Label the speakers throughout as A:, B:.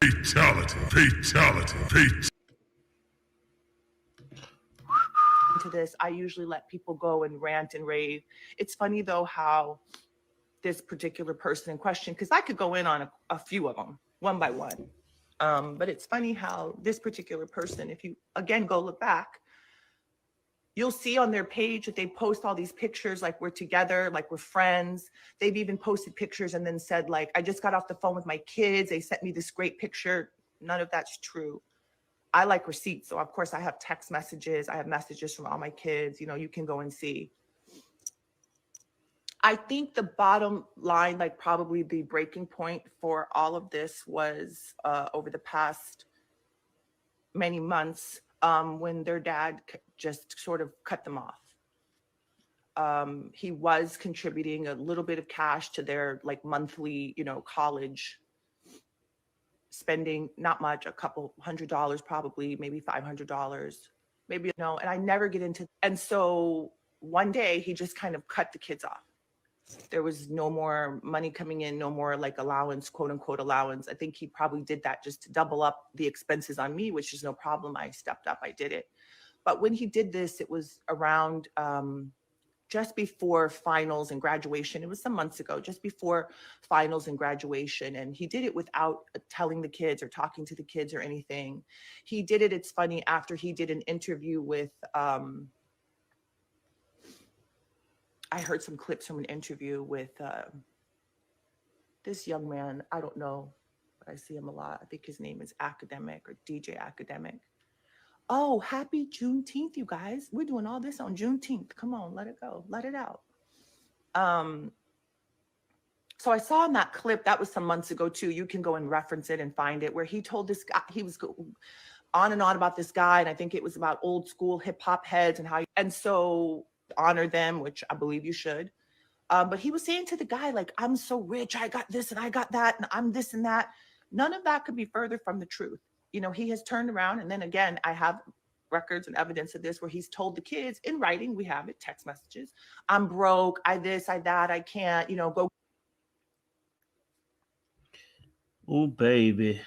A: Fatality, fatality, fatality.
B: To this, I usually let people go and rant and rave. It's funny though how this particular person in question, because I could go in on a few of them one by one, but it's funny how this particular person, if you again go look back, you'll see on their page that they post all these pictures like we're together, like we're friends. They've even posted pictures and then said like, I just got off the phone with my kids. They sent me this great picture. None of that's true. I like receipts. So of course I have text messages. I have messages from all my kids. You know, you can go and see. I think the bottom line, like probably the breaking point for all of this was over the past many months when their dad just sort of cut them off. He was contributing a little bit of cash to their like monthly, you know, college spending, not much, a couple $100 probably, maybe $500, maybe, you know, and I never get into, and so one day he just kind of cut the kids off. There was no more money coming in, no more like allowance, quote unquote allowance. I think he probably did that just to double up the expenses on me, which is no problem. I stepped up, I did it. But when he did this, it was around just before finals and graduation. It was some months ago, just before finals and graduation. And he did it without telling the kids or talking to the kids or anything. He did it, it's funny, after he did an interview with, I heard some clips from an interview with this young man. I don't know, but I see him a lot. I think his name is Academic or DJ Academic. Oh, happy Juneteenth, you guys. We're doing all this on Juneteenth. Come on, let it go. Let it out. So I saw in that clip, that was some months ago too. You can go and reference it and find it, where he told this guy, he was on and on about this guy. And I think it was about old school hip hop heads and how, and so honor them, which I believe you should. But he was saying to the guy, like, I'm so rich. I got this and I got that. And I'm this and that. None of that could be further from the truth. You know, he has turned around, and then again, I have records and evidence of this where he's told the kids in writing, we have it, text messages, I'm broke, I this, I that, I can't, you know, go.
C: Oh, baby.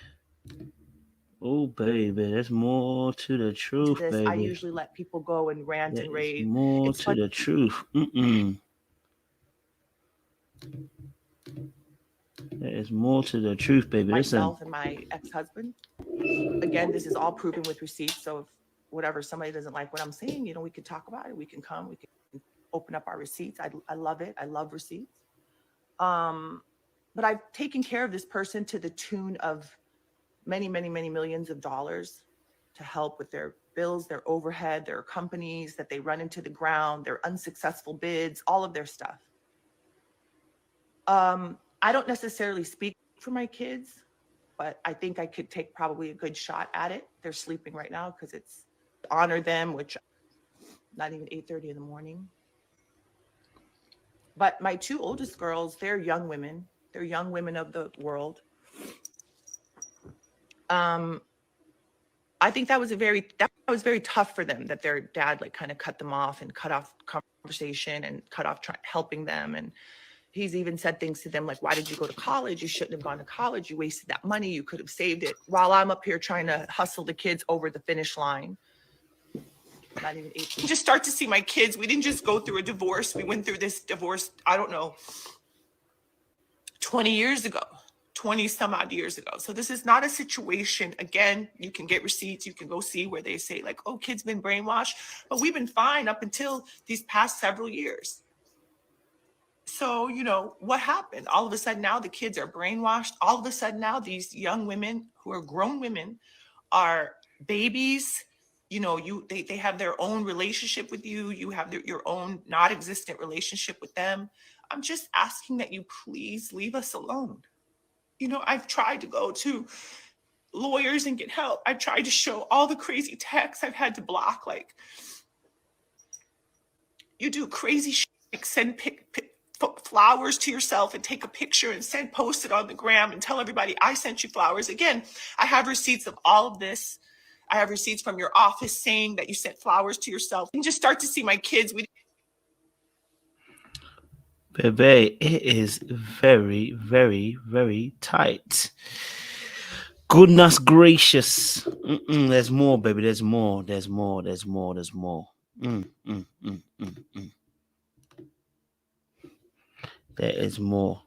C: Oh, baby, there's more to the truth,
B: this,
C: baby.
B: I usually let people go and rant and rave.
C: More it's to the truth. There is more to the truth, baby.
B: Myself and my ex-husband. Again, this is all proven with receipts. So if whatever, somebody doesn't like what I'm saying, you know, we can talk about it. We can come, we can open up our receipts. I love it. I love receipts. But I've taken care of this person to the tune of many, many, many millions of dollars to help with their bills, their overhead, their companies that they run into the ground, their unsuccessful bids, all of their stuff. I don't necessarily speak for my kids, but I think I could take probably a good shot at it. They're sleeping right now because it's honor them, which not even 8:30 in the morning. But my two oldest girls, they're young women. They're young women of the world. I think that was very tough for them, that their dad like kind of cut them off and cut off conversation and cut off helping them. And he's even said things to them like, why did you go to college? You shouldn't have gone to college. You wasted that money. You could have saved it. While I'm up here trying to hustle the kids over the finish line. Not even 18. You just start to see my kids. We didn't just go through a divorce. We went through this divorce, I don't know, 20 years ago, 20 some odd years ago. So this is not a situation, again, you can get receipts. You can go see where they say like, oh, kids been brainwashed, but we've been fine up until these past several years. So, you know, what happened? All of a sudden now the kids are brainwashed. All of a sudden now these young women who are grown women are babies. You know, they have their own relationship with you. You have your own not existent relationship with them. I'm just asking that you please leave us alone. You know, I've tried to go to lawyers and get help. I've tried to show all the crazy texts I've had to block. Like, you do crazy shit, like send flowers to yourself and take a picture and post it on the gram and tell everybody I sent you flowers. Again, I have receipts of all of this. I have receipts from your office saying that you sent flowers to yourself. And just start to see my kids.
C: Bebe, it is very, very, very tight. Goodness gracious. There's more, baby. There's more. There's more. There's more. There's more. There is more.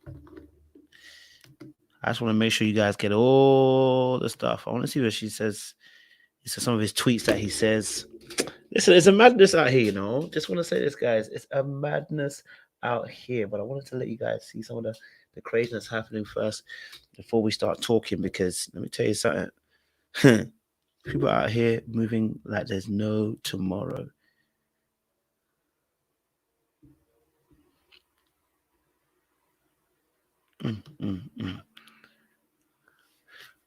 C: I just want to make sure you guys get all the stuff. I want to see what she says. These are some of his tweets that he says. Listen, it's a madness out here, you know. Just want to say this, guys. It's a madness out here. But I wanted to let you guys see some of the craziness happening first before we start talking, because let me tell you something. People out here moving like there's no tomorrow. And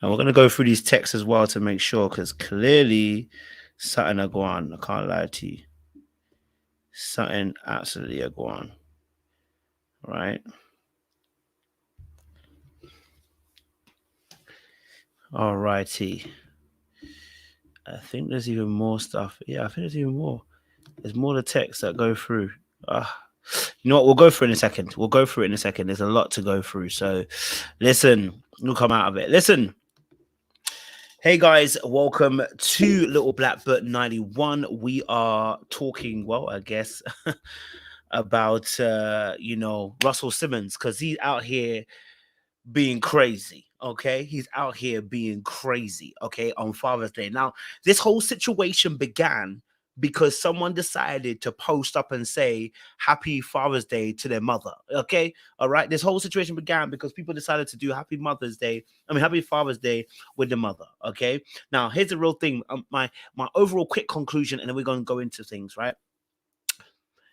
C: we're going to go through these texts as well to make sure, because clearly something are going on. I can't lie to you. Something absolutely are going on. Right? All righty. I think there's even more stuff. Yeah, I think there's even more. There's more the texts that go through. You know what? We'll go through it in a second. We'll go through it in a second. There's a lot to go through. So listen, we'll come out of it. Listen. Hey guys, welcome to Little Black Book 91. We are talking, well, I guess, about Russel Simmons, because he's out here being crazy. Okay, he's out here being crazy. Okay, on Father's Day. Now, this whole situation began because someone decided to post up and say Happy Father's Day to their mother. Okay, all right. This whole situation began because people decided to do Happy Father's Day with the mother. Okay. Now, here's the real thing. My overall quick conclusion, and then we're going to go into things. Right.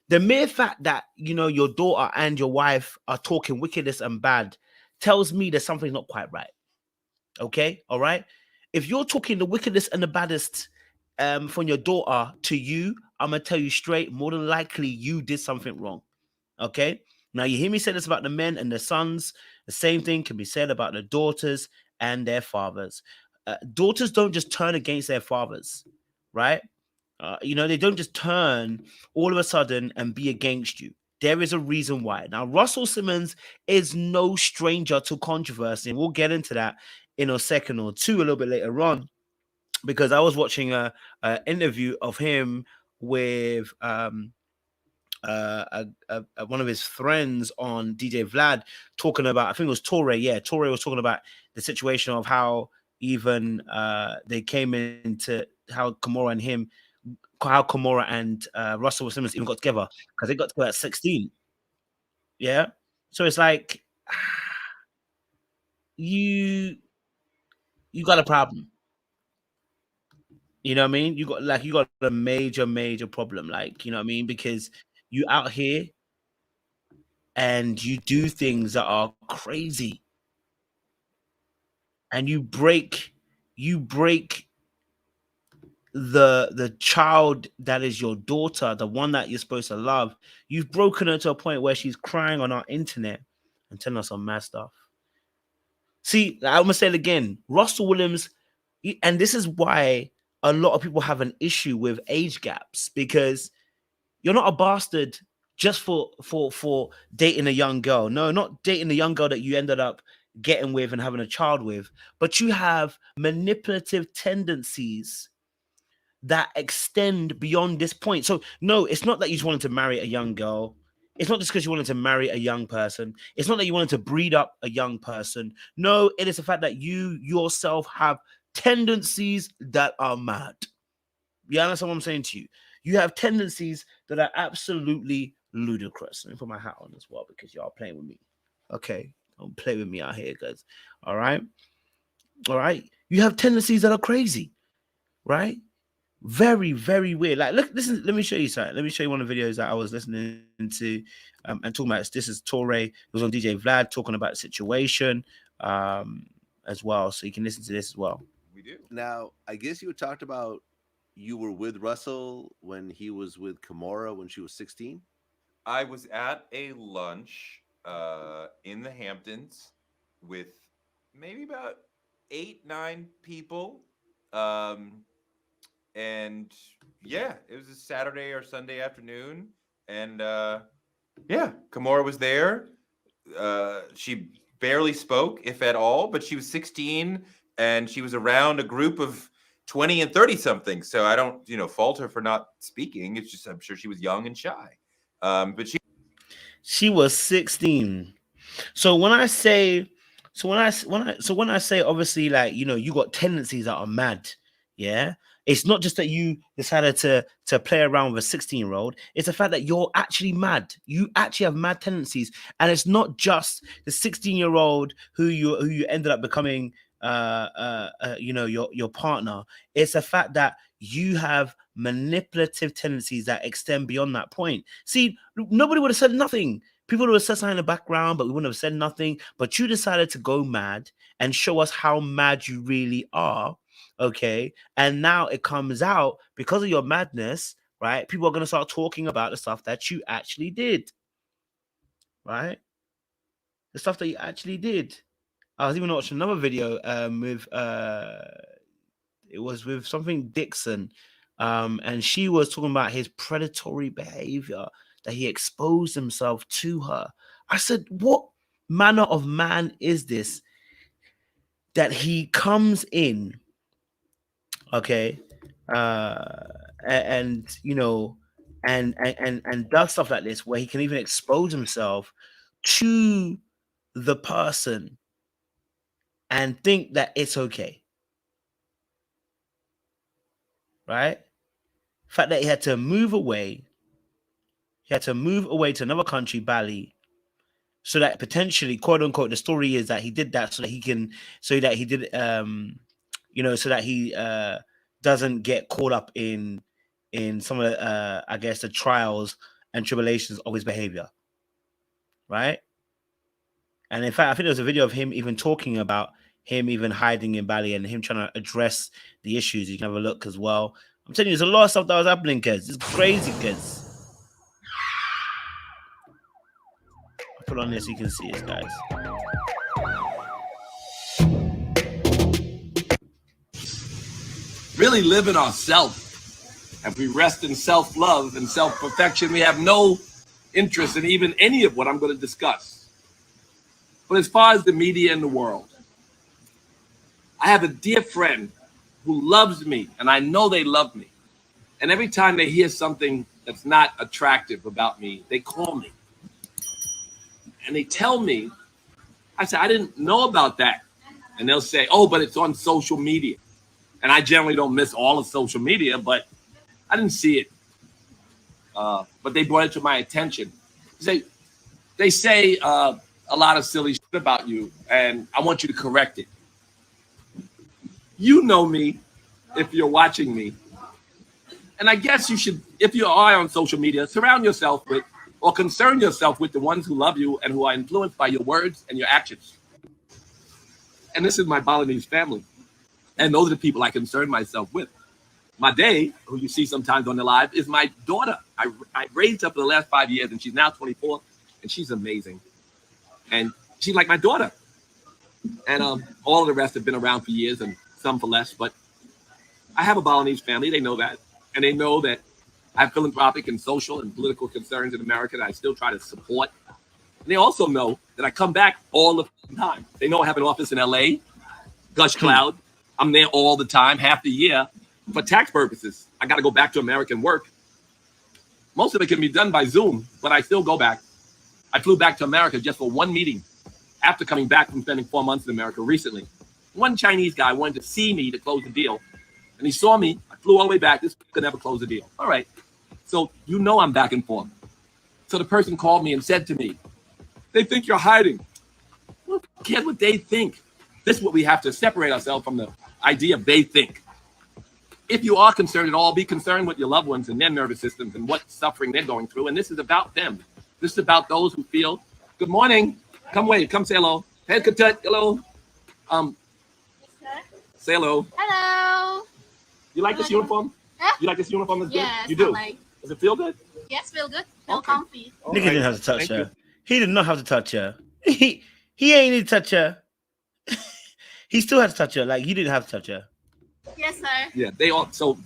C: The mere fact that your daughter and your wife are talking wickedness and bad tells me that something's not quite right. Okay, all right. If you're talking the wickedest and the baddest from your daughter to you, I'm gonna tell you straight, more than likely you did something wrong. Okay. Now you hear me say this about the men and the sons. The same thing can be said about the daughters and their fathers. Daughters don't just turn against their fathers, right? They don't just turn all of a sudden and be against you. There is a reason why. Now, Russel Simmons is no stranger to controversy, and we'll get into that in a second or two, a little bit later on, because I was watching a interview of him with one of his friends on DJ Vlad, talking about, I think it was Torre. Yeah, Torre was talking about the situation of how even they came into how Kimora and Russell Simmons even got together, because they got together at 16. Yeah. So it's like you got a problem. You know what I mean? You got a major problem. Like, you know what I mean? Because you out here and you do things that are crazy, and you break the child that is your daughter, the one that you're supposed to love. You've broken her to a point where she's crying on our internet and telling us some mad stuff. See, I'm gonna say it again. Russell Williams, and this is why a lot of people have an issue with age gaps, because you're not a bastard just for dating a young girl. No, not dating a young girl that you ended up getting with and having a child with, but you have manipulative tendencies that extend beyond this point. So no, it's not that you just wanted to marry a young girl. It's not just because you wanted to marry a young person. It's not that you wanted to breed up a young person. No, it is the fact that you yourself have tendencies that are mad. You understand what I'm saying to you? You have tendencies that are absolutely ludicrous. Let me put my hat on as well, because y'all playing with me. Okay, don't play with me out here, guys. All right? You have tendencies that are crazy, right? Very, very weird. Like, look, listen, let me show you something. Let me show you one of the videos that I was listening to and talking about. This is Torre. It was on DJ Vlad talking about the situation as well. So you can listen to this as well.
D: We do.
E: Now, I guess you talked about you were with Russell when he was with Kimora when she was 16.
D: I was at a lunch in the Hamptons with maybe about 8-9 people. And yeah, it was a Saturday or Sunday afternoon. And yeah, Kimora was there. She barely spoke, if at all, but she was 16. and she was around a group of 20 and 30 something. So I don't, fault her for not speaking. It's just, I'm sure she was young and shy. But
C: she was 16. So when I say, obviously, like, you got tendencies that are mad. Yeah. It's not just that you decided to play around with a 16-year-old. It's the fact that you're actually mad. You actually have mad tendencies. And it's not just the 16-year-old who you ended up becoming your partner. It's the fact that you have manipulative tendencies that extend beyond that point. See, nobody would have said nothing. People would have said something in the background, but we wouldn't have said nothing. But you decided to go mad and show us how mad you really are. Okay. And now it comes out because of your madness, right? People are going to start talking about the stuff that you actually did. Right? The stuff that you actually did. I was even watching another video it was with something Dixon. And she was talking about his predatory behavior, that he exposed himself to her. I said, what manner of man is this that he comes in, okay, and does stuff like this, where he can even expose himself to the person and think that it's okay, right? The fact that he had to move away. He had to move away to another country, Bali, so that potentially, quote unquote, the story is that he did that so that he doesn't get caught up in some of the, I guess, the trials and tribulations of his behavior, right? And in fact, I think there was a video of him even talking about him even hiding in Bali and him trying to address the issues. You can have a look as well. I'm telling you, there's a lot of stuff that was happening, kids. It's crazy, kids. I'll put on this so you can see it, guys.
F: Really live in ourselves. If we rest in self-love and self-perfection, we have no interest in even any of what I'm going to discuss. But as far as the media in the world, I have a dear friend who loves me, and I know they love me. And every time they hear something that's not attractive about me, they call me. And they tell me, I say, I didn't know about that. And they'll say, oh, but it's on social media. And I generally don't miss all of social media, but I didn't see it. But they brought it to my attention. They say a lot of silly shit about you, and I want you to correct it. You know me if you're watching me. And I guess you should, if you are on social media, surround yourself with or concern yourself with the ones who love you and who are influenced by your words and your actions. And this is my Balinese family. And those are the people I concern myself with. My day, who you see sometimes on the live, is my daughter. I raised her for the last 5 years, and she's now 24, and she's amazing. And she's like my daughter. And all of the rest have been around for years, and some for less. But I have a Balinese family. They know that. And they know that I have philanthropic and social and political concerns in America that I still try to support. And they also know that I come back all the time. They know I have an office in LA, Gush Cloud. I'm there all the time, half the year. For tax purposes, I got to go back to America and work. Most of it can be done by Zoom, but I still go back. I flew back to America just for one meeting after coming back from spending 4 months in America recently. One Chinese guy wanted to see me to close the deal. And he saw me. I flew all the way back. This could never close the deal. All right. So you know I'm back and forth. So the person called me and said to me, they think you're hiding. Well, who cares what they think? This is what we have to separate ourselves from the idea of they think. If you are concerned at all, be concerned with your loved ones and their nervous systems and what suffering they're going through. And this is about them. This is about those who feel, good morning. Come wave. Come say hello. Head katut. Hello. Say hello.
G: Hello.
F: You like this uniform?
G: Huh?
F: You like this uniform? Is good?
G: Yes,
F: You do?
G: I like.
F: Does it feel good?
G: Yes, feel good. Feel
F: Okay.
G: comfy.
F: All
C: Nigga
F: right.
C: didn't have to touch
F: Thank
C: her.
F: you.
C: He did not have to touch her. He ain't need to touch her. He still had to touch her. Like, you didn't have to touch her.
G: Yes, sir.
F: Yeah, they all. So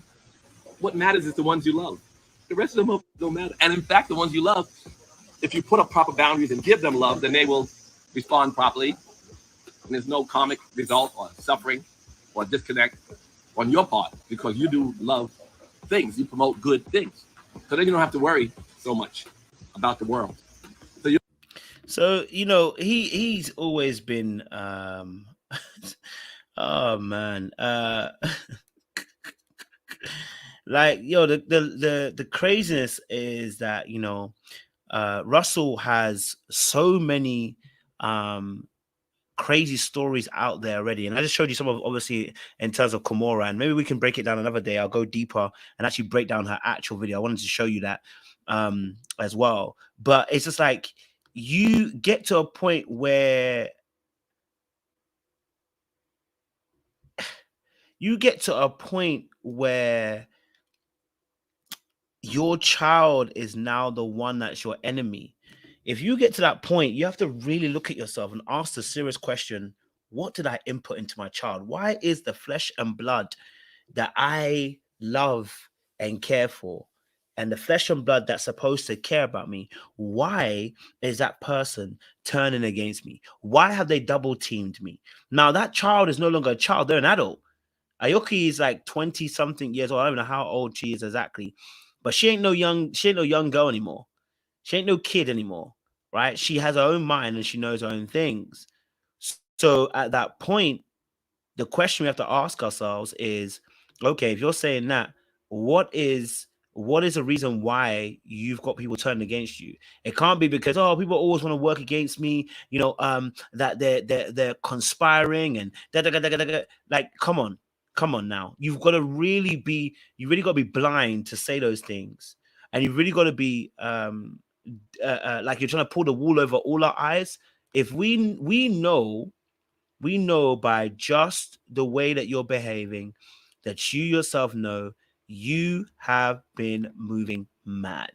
F: what matters is the ones you love. The rest of them don't matter. And in fact, the ones you love, if you put up proper boundaries and give them love, then they will respond properly. And there's no karmic result or suffering. or disconnect on your part because you do love things. You promote good things. So then you don't have to worry so much about the world.
C: So, you know, he's always been oh man. Like, yo, the craziness is that, you know, Russell has so many crazy stories out there already. And I just showed you some of, obviously, in terms of Kimora, and maybe we can break it down another day. I'll go deeper and actually break down her actual video. I wanted to show you that as well. But it's just like you get to a point where your child is now the one that's your enemy. If you get to that point, you have to really look at yourself and ask the serious question, what did I input into my child? Why is the flesh and blood that I love and care for, and the flesh and blood that's supposed to care about me, why is that person turning against me? Why have they double teamed me? Now that child is no longer a child, they're an adult. Aoki is like 20 something years old. I don't know how old she is exactly, but she ain't no young girl anymore. She ain't no kid anymore, right? She has her own mind and she knows her own things. So at that point, the question we have to ask ourselves is, okay, if you're saying that, what is the reason why you've got people turning against you? It can't be because, oh, people always want to work against me, you know, that they're conspiring and like, come on now. You really got to be blind to say those things. And you really got to be like you're trying to pull the wool over all our eyes. If we know by just the way that you're behaving that you yourself know you have been moving mad,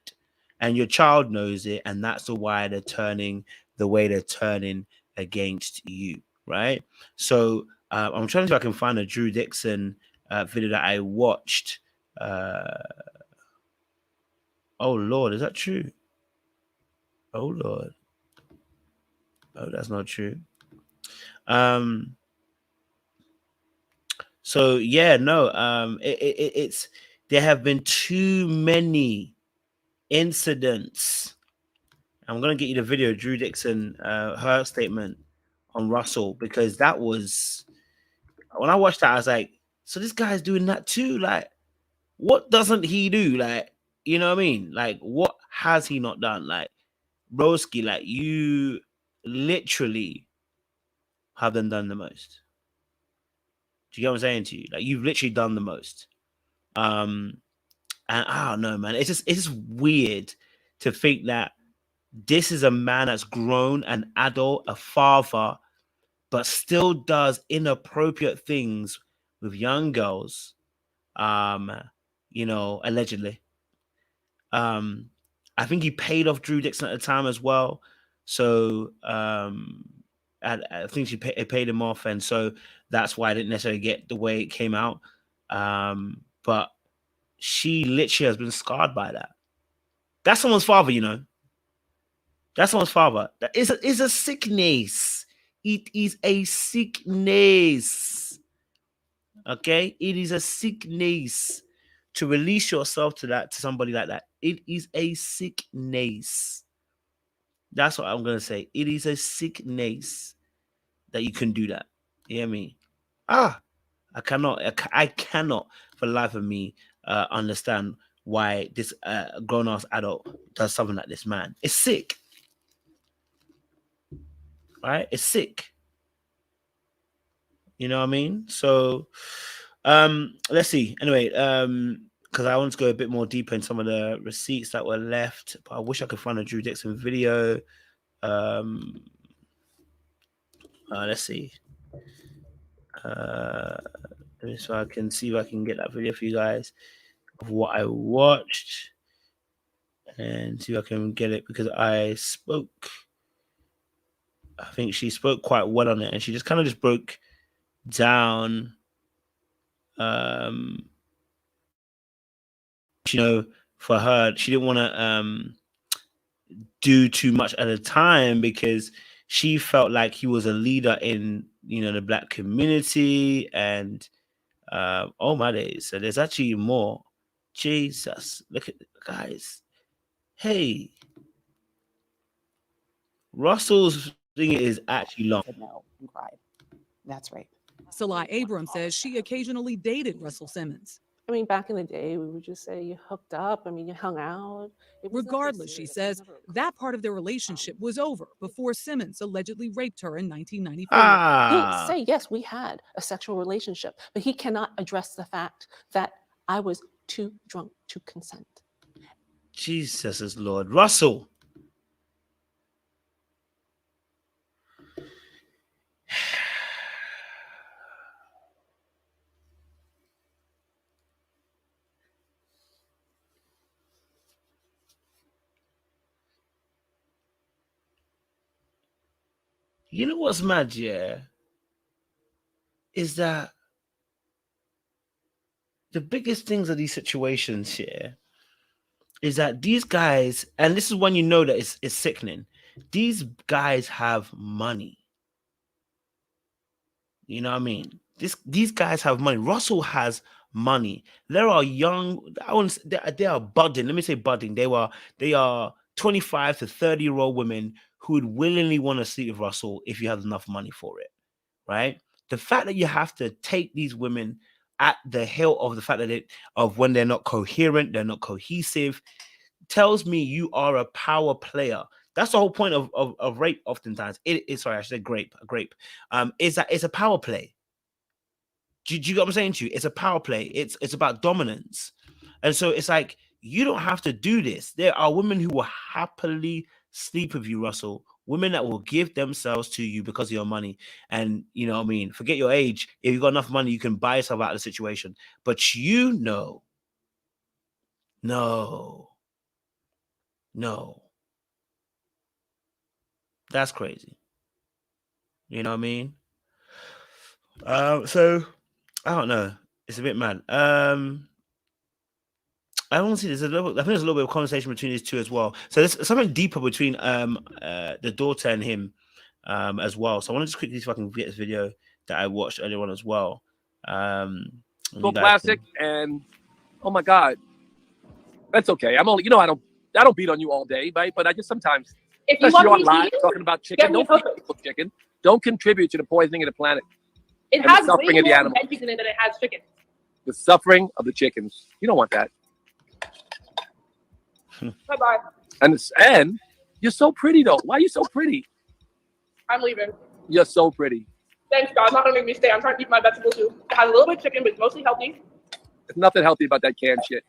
C: and your child knows it, and that's why they're turning the way they're turning against you, right? So I'm trying to see if I can find a Drew Dixon video that I watched. Oh Lord, is that true? Oh Lord. Oh, that's not true. So yeah, no, it's there have been too many incidents. I'm gonna get you the video, Drew Dixon, her statement on Russell, because that was, when I watched that, I was like, so this guy's doing that too. Like, what doesn't he do? Like, you know what I mean? Like, what has he not done? Like, broski, like, you literally haven't done the most. Do you get what I'm saying to you? Like, you've literally done the most. And I don't know, man. It's just weird to think that this is a man that's grown, an adult, a father, but still does inappropriate things with young girls. You know, allegedly. I think he paid off Drew Dixon at the time as well. So I think it paid him off, and so that's why I didn't necessarily get the way it came out. But she literally has been scarred by that. That's someone's father, you know. That's someone's father. That is a sickness. It is a sickness. Okay? It is a sickness to release yourself to somebody like that. It is a sickness. That's what I'm gonna say. It is a sickness that you can do that. You hear me? I cannot for the life of me understand why this grown ass adult does something like this, man. It's sick. Right? It's sick. You know what I mean? So let's see. Anyway, because I want to go a bit more deeper in some of the receipts that were left, but I wish I could find a Drew Dixon video. Let's see. So I can see if I can get that video for you guys of what I watched, and see if I can get it, because I think she spoke quite well on it, and she just kind of just broke down you know, for her, she didn't want to do too much at a time because she felt like he was a leader in the black community, and oh my days. So there's actually more. Jesus, look at guys. Hey, Russell's thing is actually long.
H: Said no and cried. That's rape.
I: Salah Abrams says she occasionally dated Russell Simmons.
J: I mean, back in the day, we would just say you hooked up. I mean, you hung out. It was nothing
I: Regardless, she
J: serious. It was
I: says
J: never a
I: that part of their relationship was over before Simmons allegedly raped her in 1994.
C: Ah,
J: He'll say, yes, we had a sexual relationship, but he cannot address the fact that I was too drunk to consent.
C: Jesus is Lord. Russell. You know what's mad, yeah? Is that the biggest things of these situations here is that these guys, and this is when you know that it's sickening, these guys have money. You know what I mean? These guys have money. Russell has money. There are young, they are budding. Let me say budding. They are 25 to 30-year-old women who would willingly want to sleep with Russell if you have enough money for it, right? The fact that you have to take these women at the hill of the fact that of when they're not coherent, they're not cohesive, tells me you are a power player. That's the whole point of rape. Oftentimes, it is. Sorry, I said grape. Is that it's a power play. Do you get what I'm saying to you? It's a power play. It's about dominance, and so it's like you don't have to do this. There are women who will happily sleep with you, Russell. Women that will give themselves to you because of your money. And you know what I mean? Forget your age. If you've got enough money, you can buy yourself out of the situation. But no. That's crazy. You know what I mean? So I don't know. It's a bit mad. I want to see. I think there's a little bit of conversation between these two as well. So there's something deeper between the daughter and him as well. So I want to just quickly see if I can get this video that I watched earlier on as well.
F: So classic, and oh my God, that's okay. I'm only, I don't beat on you all day, right? But I just sometimes,
G: If you
F: especially
G: want me
F: online,
G: to,
F: talking about chicken, don't feed people chicken. Don't contribute to the poisoning of the planet.
G: it
F: and the
G: has
F: suffering
G: way
F: of the
G: more
F: animals.
G: veggies in it than it has chicken.
F: The suffering of the chickens. You don't want that.
G: Bye-bye.
F: And you're so pretty though. Why are you so pretty?
G: I'm leaving.
F: You're so pretty.
G: Thanks, God. It's not going to make me stay. I'm trying to eat my vegetables too. It has a little bit of chicken, but it's mostly healthy.
F: There's nothing healthy about that canned shit.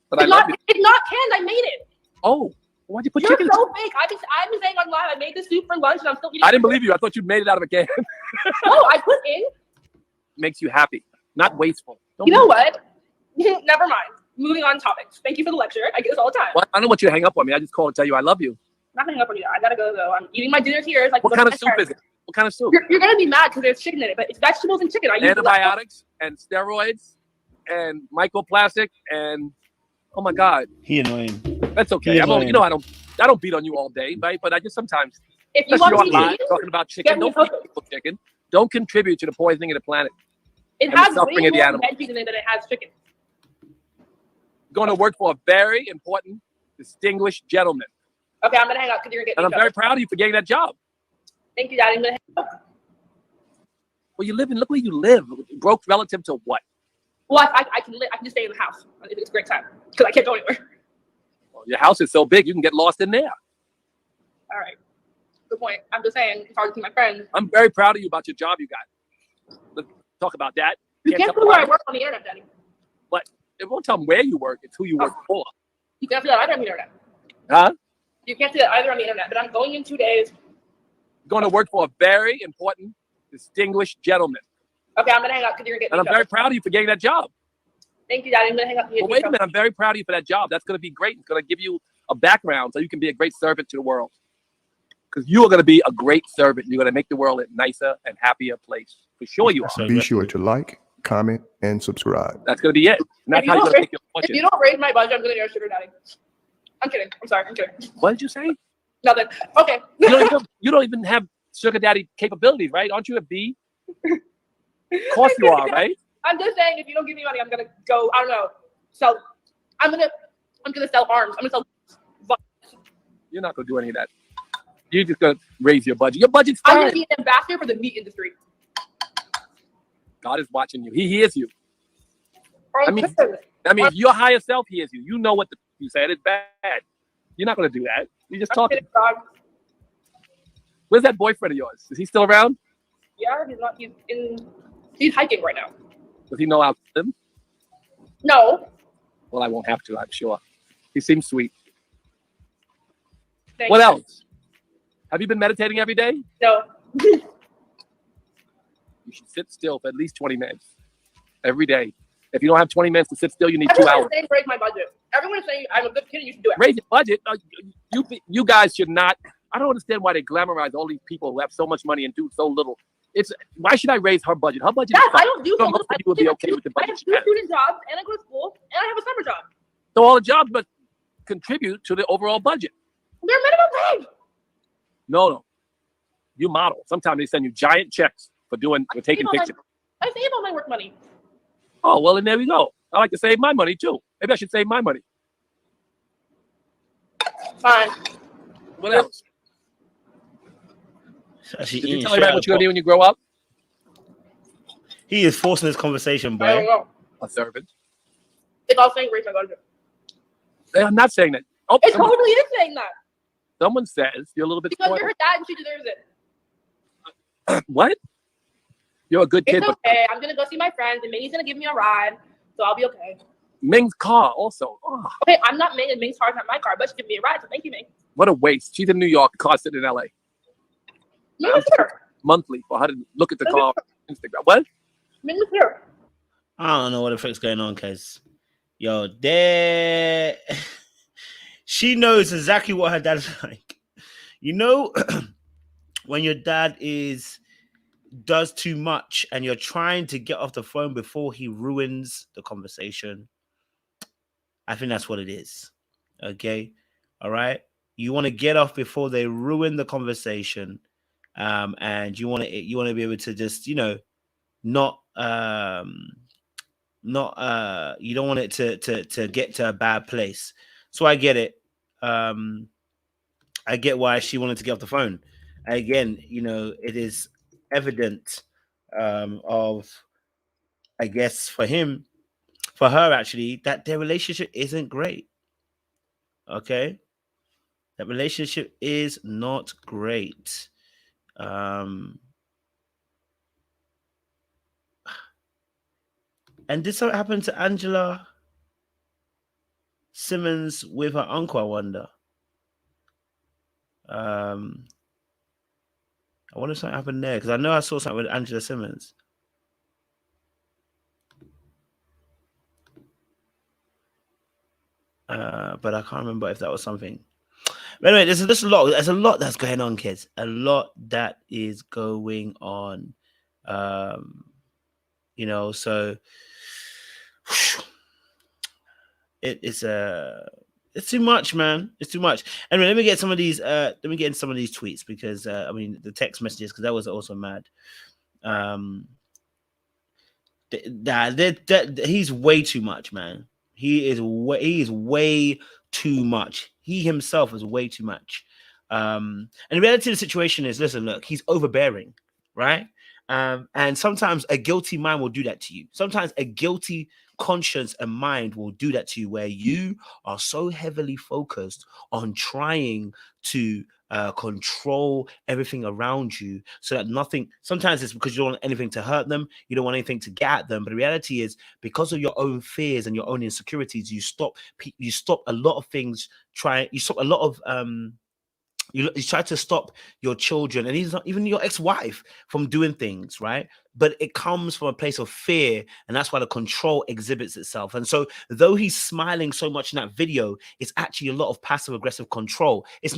F: But
G: It's
F: I love
G: not,
F: you.
G: it's not canned. I made it.
F: Oh, why'd you put
G: You're
F: chicken?
G: so fake. I've been saying online I made this soup for lunch and I'm still eating
F: I didn't
G: it.
F: believe you. I thought you made it out of a can.
G: No, I put in.
F: Makes you happy, not wasteful. Don't
G: You know
F: be-
G: what? Never mind. Moving on topics. Thank you for the lecture. I get this all the time.
F: Well, I don't want you to hang up on me. I just called to tell you I love you.
G: I'm not hanging up on you. I gotta go though. I'm eating my dinner here. It's like
F: What kind of soup is it? What kind of soup?
G: You're gonna be mad because there's chicken in it, but it's vegetables and chicken. I use
F: Antibiotics and steroids and microplastic and oh my God,
C: He annoying.
F: that's okay.
C: He
F: I'm only,
C: annoying.
F: I don't beat on you all day, right? But I just sometimes,
G: If you
F: especially
G: want me
F: online,
G: to,
F: talking about chicken,
G: get me
F: don't feed
G: hooked.
F: people chicken. Don't contribute to the poisoning of the planet.
G: it
F: and the
G: has way
F: suffering of the
G: more
F: animals.
G: veggies in it than it has chicken.
F: Going to work for a very important, distinguished gentleman,
G: Okay, I'm gonna hang up because you're gonna
F: and I'm
G: get me.
F: very proud of you for getting that job.
G: Thank you, Daddy. I'm gonna hang up.
F: Well, you live in, look where you live. Broke relative to what?
G: Well, I can live. I can just stay in the house. It's a great time because I can't go anywhere.
F: Well, your house is so big, you can get lost in there.
G: All right. Good point. I'm just saying, it's hard to see my friends.
F: I'm very proud of you about your job you got. Let's talk about that.
G: You can't
F: tell
G: see where I
F: me-
G: work on the internet, Daddy.
F: It won't tell them where you work. It's who you work for.
G: You can't see that either on the internet.
F: Huh?
G: You can't see that either on the internet. But I'm going in 2 days.
F: Going to work for a very important, distinguished gentleman,
G: Okay, I'm gonna hang up because you're gonna get
F: and
G: me.
F: I'm very proud of you for getting that job.
G: Thank you, Daddy. I'm gonna hang up. And get
F: But
G: me
F: wait a
G: trouble.
F: minute, I'm very proud of you for that job. That's going to be great. It's going to give you a background so you can be a great servant to the world. Because you are going to be a great servant. You're going to make the world a nicer and happier place. For sure you are.
C: So
A: Be sure to like, comment, and subscribe.
F: That's going to be it. And that's
G: If you
F: how you're
G: don't
F: going to make your
G: If you
F: fortune.
G: don't raise my budget, I'm gonna get a sugar daddy. I'm kidding. I'm sorry. I'm kidding.
F: What did you say?
G: Nothing. Okay.
F: You don't even have sugar daddy capabilities, right? Aren't you a B Of course you are, right?
G: I'm just saying, if you don't give me money, I'm gonna go. I don't know. So I'm gonna sell arms. I'm gonna sell.
F: You're not gonna do any of that. You're just gonna raise your budget. Your budget's
G: I'm
F: fine.
G: gonna be an ambassador for the meat industry.
F: God is watching you. He hears you. I mean,
G: Listen,
F: if your higher self hears you, you know what you said is bad. You're not gonna do that. You're just
G: I'm
F: talking.
G: kidding, dog.
F: Where's that boyfriend of yours? Is he still around?
G: Yeah, he's hiking right now.
F: Does he know how to live?
G: No.
F: Well, I won't have to, I'm sure. He seems sweet.
G: Thank
F: What
G: you.
F: else? Have you been meditating every day?
G: No.
F: You should sit still for at least 20 minutes every day. If you don't have 20 minutes to sit still, you need 2
G: Everyone's
F: hours.
G: saying raise my budget. Everyone's saying I'm a good kid and you should do it.
F: Raise your budget. You guys should not. I don't understand why they glamorize all these people who have so much money and do so little. Why should I raise her budget? Her budget
G: Yes,
F: is fine.
G: I don't do so
F: Most
G: much.
F: people would be okay with the
G: I
F: budget
G: have
F: she
G: 2
F: has.
G: student jobs and I go to school and I have a summer job.
F: So all the jobs must contribute to the overall budget.
G: They're minimum wage.
F: No. You model. Sometimes they send you giant checks for taking pictures.
G: I save all my work money.
F: Oh, well, then there we go. I like to save my money too. Maybe I should save my money.
G: Fine.
F: What else?
C: Actually,
F: Did you
C: eating
F: tell
C: straight
F: me
C: out
F: what
C: of
F: you're gonna
C: pot.
F: do when you grow up?
C: He is forcing this conversation,
G: I don't
C: boy.
G: know.
F: A servant.
G: It's all saying raise my budget.
F: I'm not saying that. Oh,
G: It totally is saying that.
F: someone says you're a little bit
G: Because
F: spoiled.
G: you're her dad and she deserves it.
F: What? You're a good kid,
G: It's
F: but
G: okay. I'm gonna go see my friends and Ming's gonna give me a ride. So I'll be okay.
F: Ming's car also. Oh,
G: Okay, I'm not Ming and Ming's car's not my car, but she give me a ride, so thank you, Ming.
F: what a waste. She's in New York, car sitting in LA.
G: Ming was here.
F: Monthly for her to look at the car on Instagram. What?
G: Ming was here.
C: I don't know what the frick's going on, cause yo, there she knows exactly what her dad's like. You know, when your dad does too much and you're trying to get off the phone before he ruins the conversation. I think that's what it is. Okay. All right. You want to get off before they ruin the conversation. And you want to be able to just, you know, you don't want it to get to a bad place. So I get it. I get why she wanted to get off the phone. Again, you know, it is evident of, I guess, for her actually, that their relationship isn't great. Okay, that relationship is not great. And did something happen to Angela Simmons with her uncle, I wonder? I wonder if something happened there, because I know I saw something with Angela Simmons. But I can't remember if that was something. But anyway, there's a lot that's going on, kids. A lot that is going on. You know, so it's too much, man. It's too much. Anyway, let me get some of these. Let me get in some of these tweets because I mean the text messages, because that was also mad. He's way too much, man. He is way too much. He himself is way too much. And the reality of the situation is, listen, look, he's overbearing, right? And sometimes a guilty mind will do that to you. Sometimes a guilty conscience and mind will do that to you, where you are so heavily focused on trying to control everything around you so that nothing, sometimes it's because you don't want anything to hurt them, you don't want anything to get at them, but the reality is, because of your own fears and your own insecurities, you stop a lot of things, you try to stop your children and even your ex-wife from doing things, right? But it comes from a place of fear, and that's why the control exhibits itself. And so though he's smiling so much in that video, it's actually a lot of passive-aggressive control. It's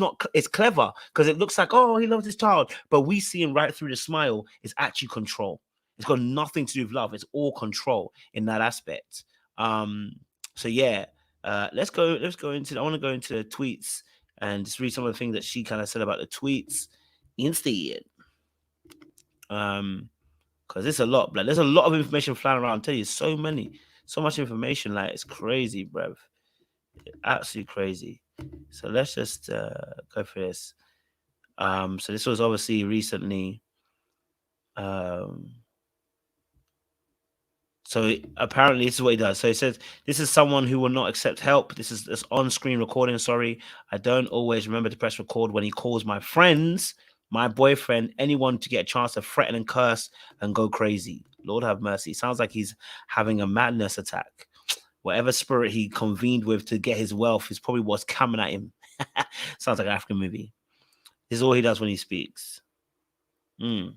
C: clever because it looks like, oh, he loves his child, but we see him right through the smile. It's actually control. It's got nothing to do with love. It's all control in that aspect. So yeah, let's go into, I want to go into the tweets and just read some of the things that she kind of said about the tweets instead. because it's a lot, blood. There's a lot of information flying around. I tell you, so much information. Like, it's crazy, bruv. Absolutely crazy. So let's just go for this. So this was obviously recently. So apparently this is what he does. So he says, this is someone who will not accept help. This is this on-screen recording. Sorry, I don't always remember to press record when he calls my friends, my boyfriend, anyone to get a chance to threaten and curse and go crazy. Lord have mercy. Sounds like he's having a madness attack. Whatever spirit he convened with to get his wealth is probably what's coming at him. Sounds like an African movie. This is all he does when he speaks. So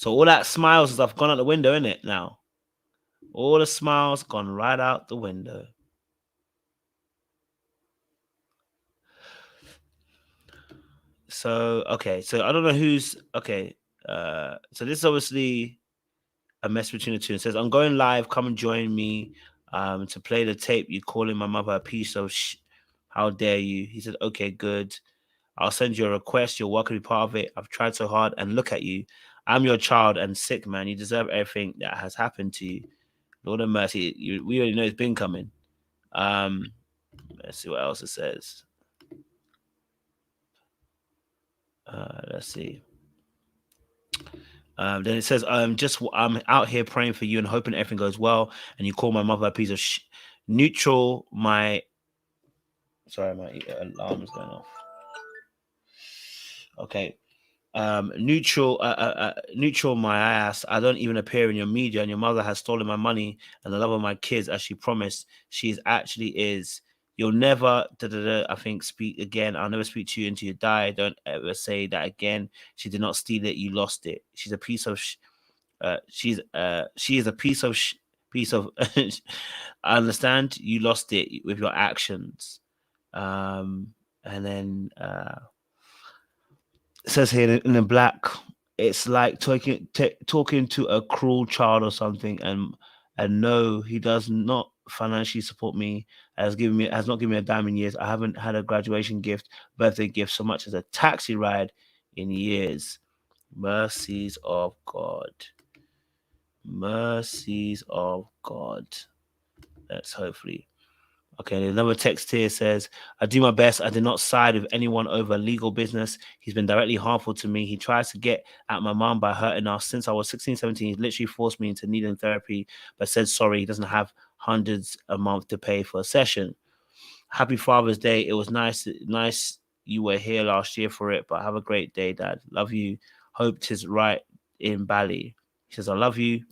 C: all that smiles and stuff gone out the window, isn't it now? All the smiles gone right out the window. So, okay. So I don't know who's... Okay. So this is obviously a mess between the two. It says, I'm going live. Come and join me to play the tape. You calling my mother a piece of how dare you? He said, okay, good. I'll send you a request. You're welcome to be part of it. I've tried so hard, and look at you. I'm your child and sick, man. You deserve everything that has happened to you. Lord have mercy. We already know it's been coming. Let's see what else it says. Let's see. Then it says, I'm out here praying for you and hoping everything goes well. And you call my mother a piece of neutral. Sorry, my alarm is going off. Okay. Neutral my ass. I don't even appear in your media, and your mother has stolen my money and the love of my kids as she promised. She actually is. You'll never I think speak again. I'll never speak to you until you die. Don't ever say that again. She did not steal it. You lost it. She's a piece of she is a piece of I understand. You lost it with your actions. And then it says here in the black, it's like talking to a cruel child or something, and no, he does not financially support me. Has not given me a dime in years. I haven't had a graduation gift, birthday gift, so much as a taxi ride in years. Mercies of God. Mercies of God. Let's hopefully. Okay, another text here says, I do my best. I did not side with anyone over legal business. He's been directly harmful to me. He tries to get at my mom by hurting us. Since I was 16, 17, he literally forced me into needing therapy, but said sorry. He doesn't have hundreds a month to pay for a session. Happy Father's Day. It was nice you were here last year for it, but have a great day, Dad. Love you. Hope 'tis right in Bali. He says, I love you.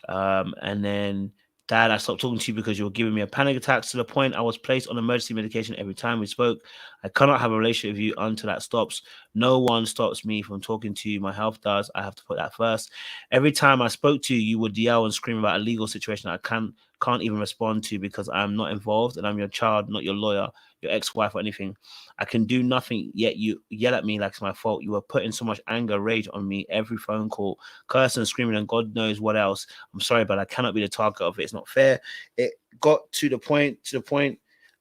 C: And then, Dad, I stopped talking to you because you were giving me a panic attack to the point I was placed on emergency medication every time we spoke. I cannot have a relationship with you until that stops. No one stops me from talking to you. My health does. I have to put that first. Every time I spoke to you, you would yell and scream about a legal situation I can't even respond to because I'm not involved and I'm your child, not your lawyer, your ex-wife or anything. I can do nothing, yet you yell at me like it's my fault. You are putting so much anger, rage on me every phone call, cursing and screaming and God knows what else. I'm sorry, but I cannot be the target of it. It's not fair. It got to the point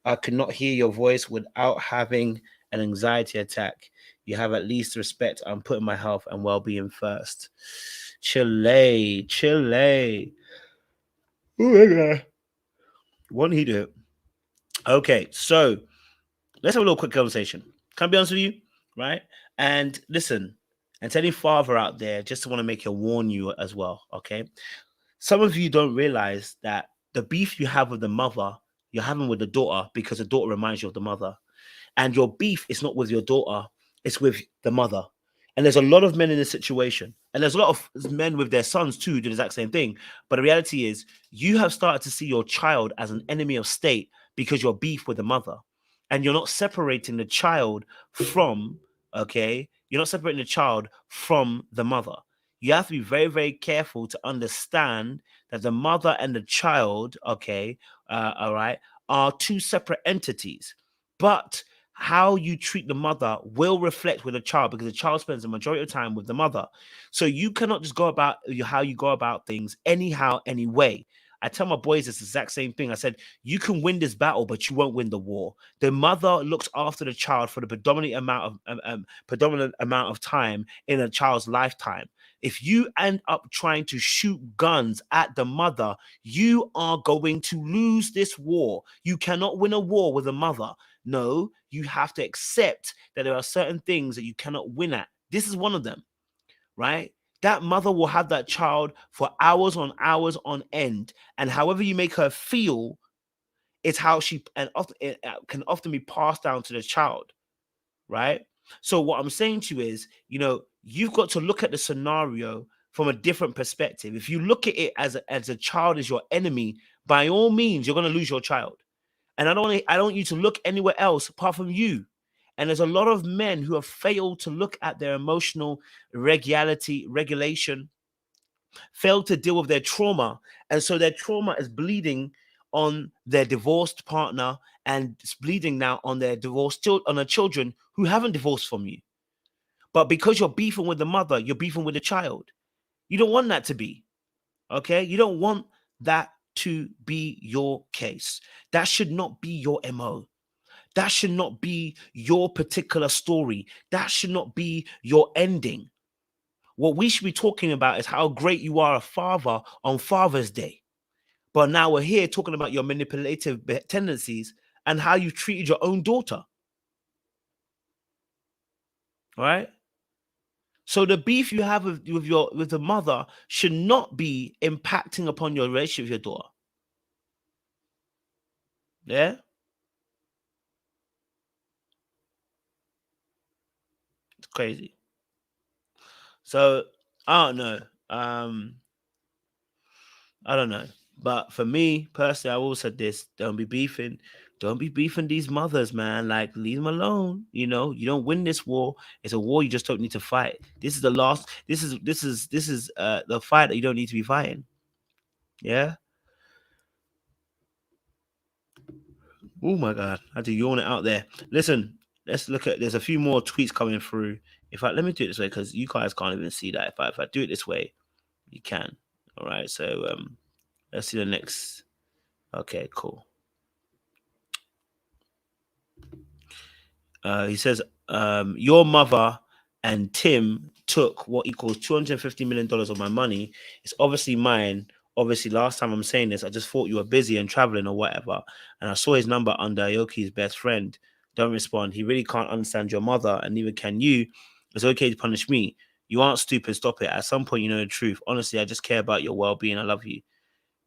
C: I could not hear your voice without having an anxiety attack. You have at least respect. I'm putting my health and well-being first. Chile. Oh my God. Won't he do it? Okay, so let's have a little quick conversation. Can I be honest with you? Right? And listen, and to any father out there, just want to make you warn you as well, okay? Some of you don't realize that the beef you have with the mother, you're having with the daughter because the daughter reminds you of the mother. And your beef is not with your daughter, it's with the mother. And there's a lot of men in this situation. And there's a lot of men with their sons too who do the exact same thing. But the reality is you have started to see your child as an enemy of state because you're beef with the mother. And you're not separating the child from, okay? You're not separating the child from the mother. You have to be very, very careful to understand that the mother and the child, okay, all right, are two separate entities. But how you treat the mother will reflect with the child because the child spends the majority of time with the mother. So you cannot just go about how you go about things anyhow, anyway. I tell my boys this exact same thing. I said, you can win this battle, but you won't win the war. The mother looks after the child for the predominant amount of time in a child's lifetime. If you end up trying to shoot guns at the mother, you are going to lose this war. You cannot win a war with a mother. No, you have to accept that there are certain things that you cannot win at. This is one of them, right? That mother will have that child for hours on end. And however you make her feel, it's how she, and often, it can often be passed down to the child, right? So what I'm saying to you is, you've got to look at the scenario from a different perspective. If you look at it as a child is your enemy, by all means, you're going to lose your child. And I don't want you to look anywhere else apart from you. And there's a lot of men who have failed to look at their emotional regulation, failed to deal with their trauma. And so their trauma is bleeding on their divorced partner, and it's bleeding now on their on their children who haven't divorced from you. But because you're beefing with the mother, you're beefing with the child. You don't want that to be, okay? You don't want that to be your case. That should not be your MO. That should not be your particular story. That should not be your ending. What we should be talking about is how great you are a father on Father's Day. But now we're here talking about your manipulative tendencies and how you treated your own daughter. All right? So the beef you have with the mother should not be impacting upon your relationship with your daughter. Yeah? It's crazy. So I don't know. I don't know. But for me personally, I always said this: don't be beefing these mothers, man. Like, leave them alone. You don't win this war. It's a war you just don't need to fight. This is the last. This is the fight that you don't need to be fighting. Yeah. Oh my God, I had to yawn it out there. Listen, let's look at. There's a few more tweets coming through. In fact, let me do it this way because you guys can't even see that. If I do it this way, you can. All right. So let's see the next. Okay, cool. He says, your mother and Tim took what equals $250 million of my money. It's obviously mine. Obviously, last time I'm saying this, I just thought you were busy and traveling or whatever. And I saw his number under Aoki's best friend. Don't respond. He really can't understand your mother, and neither can you. It's okay to punish me. You aren't stupid. Stop it. At some point, you know the truth. Honestly, I just care about your well-being. I love you.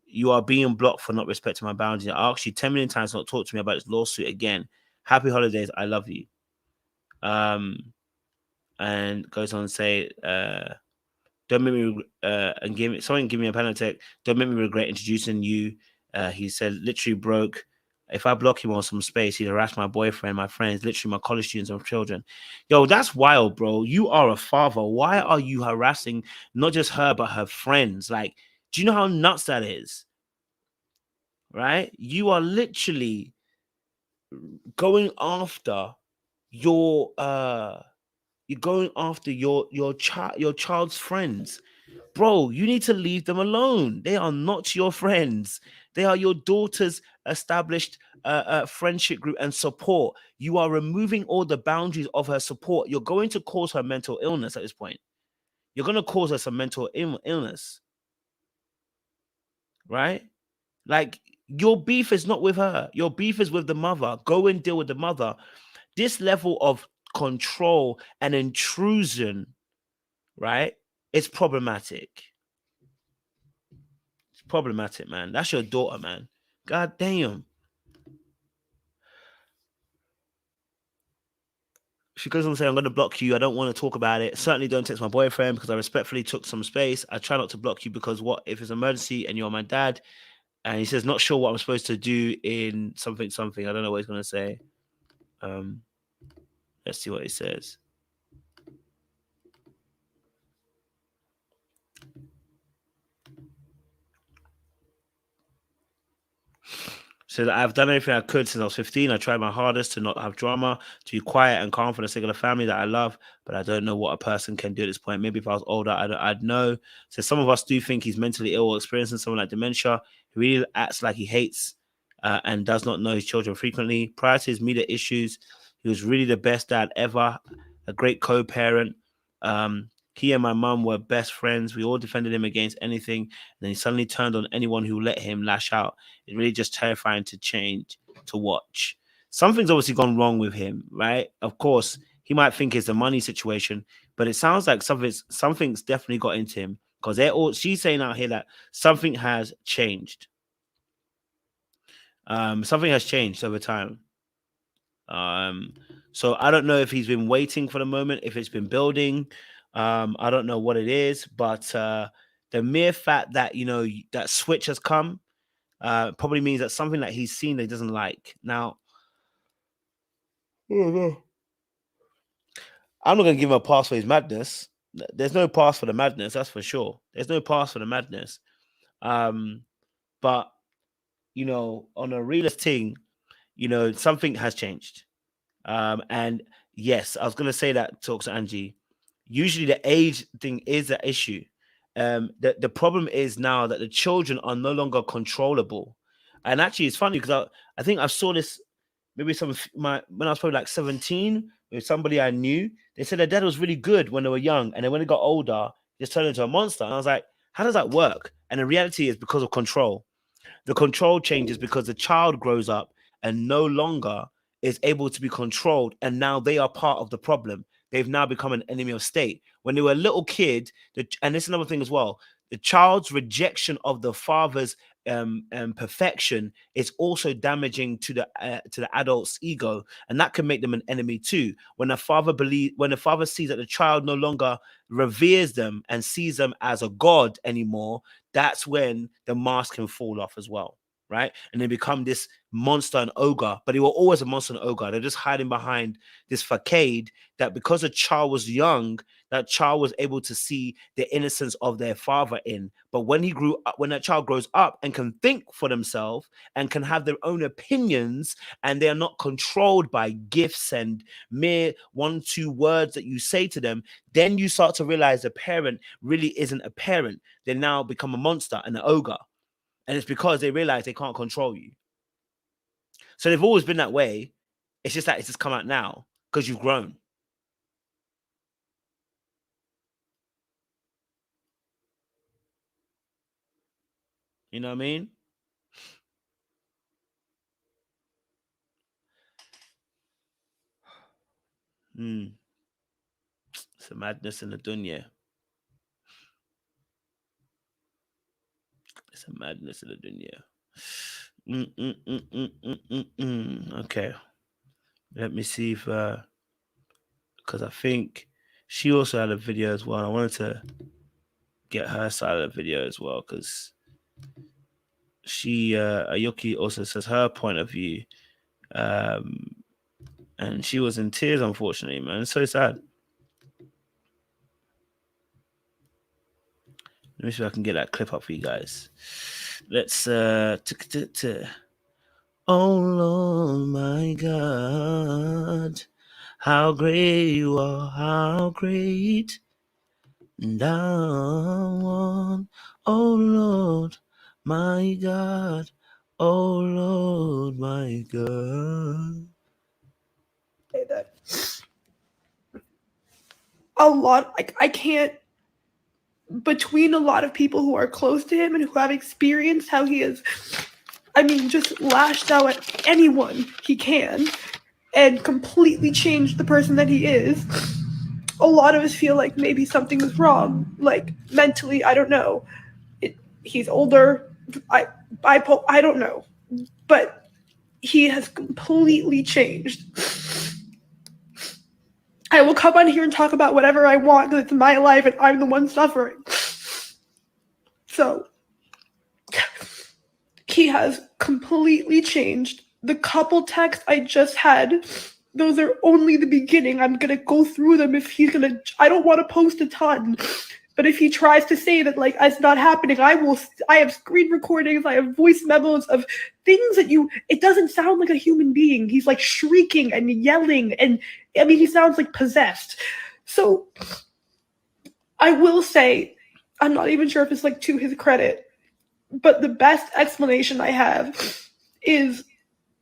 C: You are being blocked for not respecting my boundaries. I asked you 10 million times not to talk to me about this lawsuit again. Happy holidays. I love you. And goes on to say, don't make me and give me a penalty. Don't make me regret introducing you. He said, literally broke. If I block him on some space, he'd harass my boyfriend, my friends, literally my college students and children. Yo, that's wild, bro. You are a father. Why are you harassing not just her, but her friends? Like, do you know how nuts that is? Right? You are literally going after your child's friends. Bro, you need to leave them alone. They are not your friends. They are your daughter's established friendship group and support. You are removing all the boundaries of her support. You're going to cause her mental illness at this point. You're going to cause her some mental illness. Right? Like, your beef is not with her. Your beef is with the mother. Go and deal with the mother. This level of control and intrusion, right? It's problematic. It's problematic, man. That's your daughter, man. God damn. She goes on to say, I'm going to block you. I don't want to talk about it. Certainly don't text my boyfriend because I respectfully took some space. I try not to block you because what if it's an emergency and you're my dad? And he says, not sure what I'm supposed to do in something. I don't know what he's going to say. Let's see what he says. So I've done everything I could since I was 15. I tried my hardest to not have drama, to be quiet and calm for the sake of the family that I love, but I don't know what a person can do at this point. Maybe if I was older, I'd know. So some of us do think he's mentally ill or experiencing something like dementia. He really acts like he hates and does not know his children frequently. Prior to his media issues, he was really the best dad ever, a great co-parent. He and my mum were best friends. We all defended him against anything. And then he suddenly turned on anyone who let him lash out. It really just terrifying to watch. Something's obviously gone wrong with him, right? Of course, he might think it's a money situation, but it sounds like something's definitely got into him, because she's saying out here that something has changed. Something has changed over time. So I don't know if he's been waiting for the moment, if it's been building. I don't know what it is, but the mere fact that, you know, that switch has come probably means that something that he's seen that he doesn't like. Now, I'm not going to give him a pass for his madness. There's no pass for the madness, that's for sure. There's no pass for the madness. But, you know, on a realist thing, you know, something has changed. And yes, I was going to say that, talks to Angie. Usually the age thing is the issue. The problem is now that the children are no longer controllable. And actually, it's funny because I think I saw this maybe when I was probably like 17 with somebody I knew. They said their dad was really good when they were young, and then when they got older, just turned into a monster. And I was like, how does that work? And the reality is because of control. The control changes because the child grows up and no longer is able to be controlled, and now they are part of the problem. They've now become an enemy of state. When they were a little kid, and this is another thing as well, the child's rejection of the father's perfection is also damaging to the adult's ego, and that can make them an enemy too. When the father sees that the child no longer reveres them and sees them as a god anymore, that's when the mask can fall off as well. Right? And they become this monster and ogre, but they were always a monster and ogre. They're just hiding behind this facade that because a child was young, that child was able to see the innocence of their father in. But when that child grows up and can think for themselves and can have their own opinions, and they are not controlled by gifts and mere 1-2 words that you say to them, then you start to realize the parent really isn't a parent. They now become a monster and an ogre. And it's because they realize they can't control you. So they've always been that way. It's just that it's just come out now because you've grown. You know what I mean? It's a madness in the dunya. It's a madness in the dunya. Okay. Let me see if, because I think she also had a video as well. I wanted to get her side of the video as well, because she, Aoki also says her point of view. And she was in tears, unfortunately, man. It's so sad. Let me see if I can get that clip up for you guys. Let's oh Lord, my God, how great you are, how great thou art. Oh Lord, my God, oh Lord, my God.
G: That a lot, like, I can't, between a lot of people who are close to him and who have experienced how he is, I mean, just lashed out at anyone he can and completely changed the person that he is. A lot of us feel like maybe something is wrong, like mentally. I don't know. He's older. I don't know, but he has completely changed. I will come on here and talk about whatever I want because it's my life and I'm the one suffering. So he has completely changed. The couple texts I just had, those are only the beginning. I'm going to go through them if he's going to. I don't want to post a ton, but if he tries to say that, like, it's not happening, I have screen recordings, I have voice memos of things that it doesn't sound like a human being. He's like shrieking and yelling, and I mean, he sounds like possessed. So I will say, I'm not even sure if it's like to his credit, but the best explanation I have is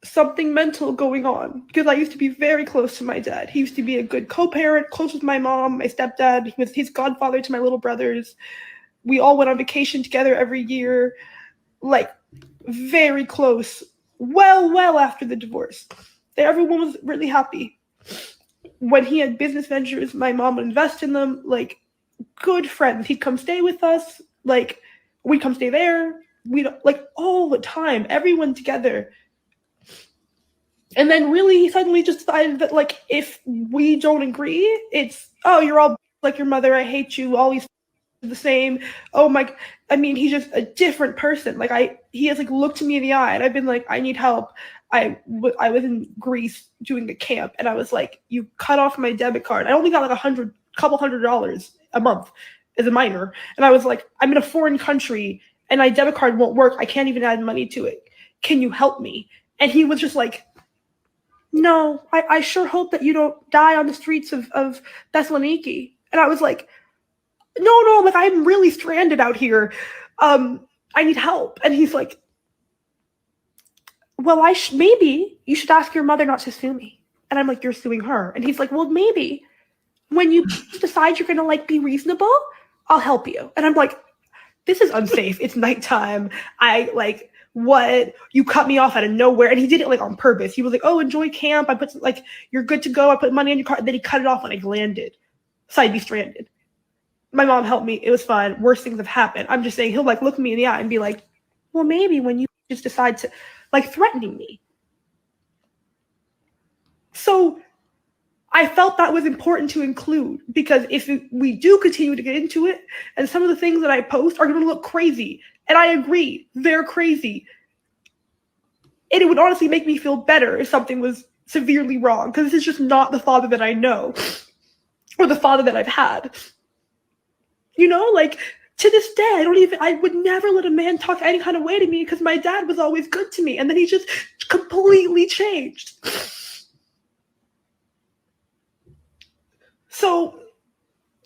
G: something mental going on, because I used to be very close to my dad. He used to be a good co-parent, close with my mom, my stepdad. He was his godfather to my little brothers. We all went on vacation together every year, like very close, well after the divorce. Everyone was really happy. When he had business ventures, my mom would invest in them, like good friends. He'd come stay with us, like we'd come stay there. We'd like all the time, everyone together. And then really he suddenly just decided that like if we don't agree, it's you're all like your mother, I hate you, always the same. Oh my, I mean, he's just a different person. Like he has like looked me in the eye and I've been like, I need help. I was in Greece doing a camp and I was like, you cut off my debit card. I only got like couple $100 a month as a minor. And I was like, I'm in a foreign country and my debit card won't work. I can't even add money to it. Can you help me? And he was just like, no, I sure hope that you don't die on the streets of Thessaloniki. And I was like, no, like I'm really stranded out here. I need help. And he's like, well, maybe you should ask your mother not to sue me. And I'm like, you're suing her. And he's like, well, maybe when you decide you're gonna like be reasonable, I'll help you. And I'm like, this is unsafe. It's nighttime. What? You cut me off out of nowhere. And he did it like on purpose. He was like, oh, enjoy camp. I put like, you're good to go. I put money on your card. And then he cut it off when I landed. So I'd be stranded. My mom helped me. It was fine. Worse things have happened. I'm just saying he'll like look me in the eye and be like, well, maybe when you just decide to like threatening me. So I felt that was important to include because if we do continue to get into it and some of the things that I post are going to look crazy, and I agree, they're crazy. And it would honestly make me feel better if something was severely wrong because this is just not the father that I know or the father that I've had. You know, like to this day, I would never let a man talk any kind of way to me because my dad was always good to me. And then he just completely changed. So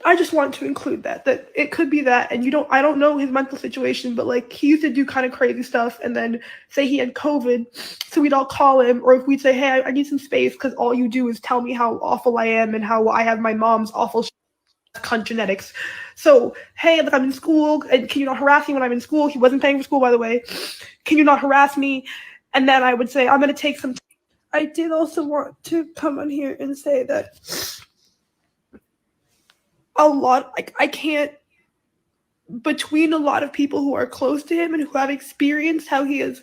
G: I just want to include that it could be that, and I don't know his mental situation, but like he used to do kind of crazy stuff and then say he had COVID. So we'd all call him, or if we'd say, hey, I need some space because all you do is tell me how awful I am and how I have my mom's awful cunt genetics. So, hey, like I'm in school, and can you not harass me when I'm in school? He wasn't paying for school, by the way. Can you not harass me? And then I would say, I'm going to take some. I did also want to come on here and say that I can't, between a lot of people who are close to him and who have experienced how he is,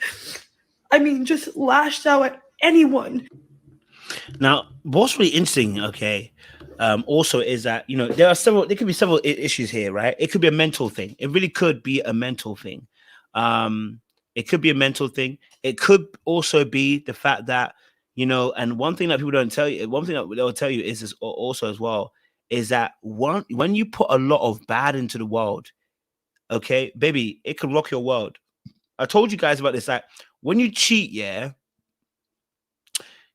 G: just lashed out at anyone.
C: Now, what's really interesting, okay, also is that, there could be several issues here, right? It could be a mental thing. It really could be a mental thing. It could be a mental thing. It could also be the fact that, and one thing that people don't tell you, one thing that they'll tell you is this also as well, is that when you put a lot of bad into the world, okay, baby, it can rock your world. I told you guys about this, like when you cheat, yeah,